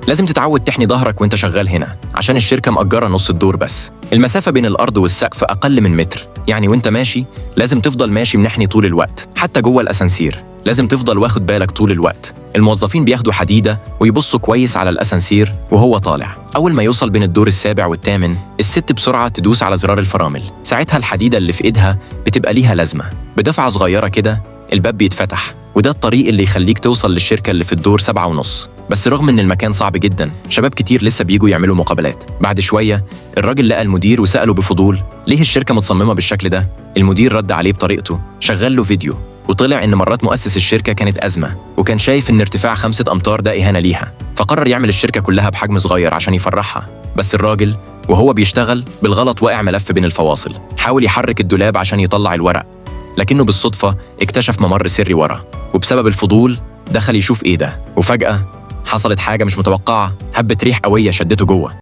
لازم تتعود تحني ظهرك وانت شغال هنا عشان الشركة مأجرة نص الدور بس. المسافة بين الأرض والسقف أقل من متر، يعني وانت ماشي لازم تفضل ماشي منحني طول الوقت. حتى جوه الأسانسير لازم تفضل واخد بالك طول الوقت. الموظفين بياخدوا حديدة ويبصوا كويس على الأسانسير وهو طالع. أول ما يوصل بين الدور السابع والثامن، الست بسرعة تدوس على زرار الفرامل. ساعتها الحديدة اللي في إيدها بتبقى ليها لازمة. بدفعة صغيرة كده الباب بيتفتح، وده الطريق اللي يخليك توصل للشركة اللي في الدور 7.5. بس رغم إن المكان صعب جدا، شباب كتير لسه بيجوا يعملوا مقابلات. بعد شوية الراجل لقى المدير وسأله بفضول ليه الشركة متصممة بالشكل ده؟ المدير رد عليه بطريقته، شغل له فيديو، وطلع إن مرات مؤسس الشركة كانت أزمة، وكان شايف إن ارتفاع 5 أمتار ده إهانة ليها، فقرر يعمل الشركة كلها بحجم صغير عشان يفرحها. بس الراجل وهو بيشتغل بالغلط وقع ملف بين الفواصل. حاول يحرك الدولاب عشان يطلع الورق، لكنه بالصدفة اكتشف ممر سري ورا، وبسبب الفضول دخل يشوف إيه ده. وفجأة حصلت حاجة مش متوقعة، هبة ريح قوية شدته جوه.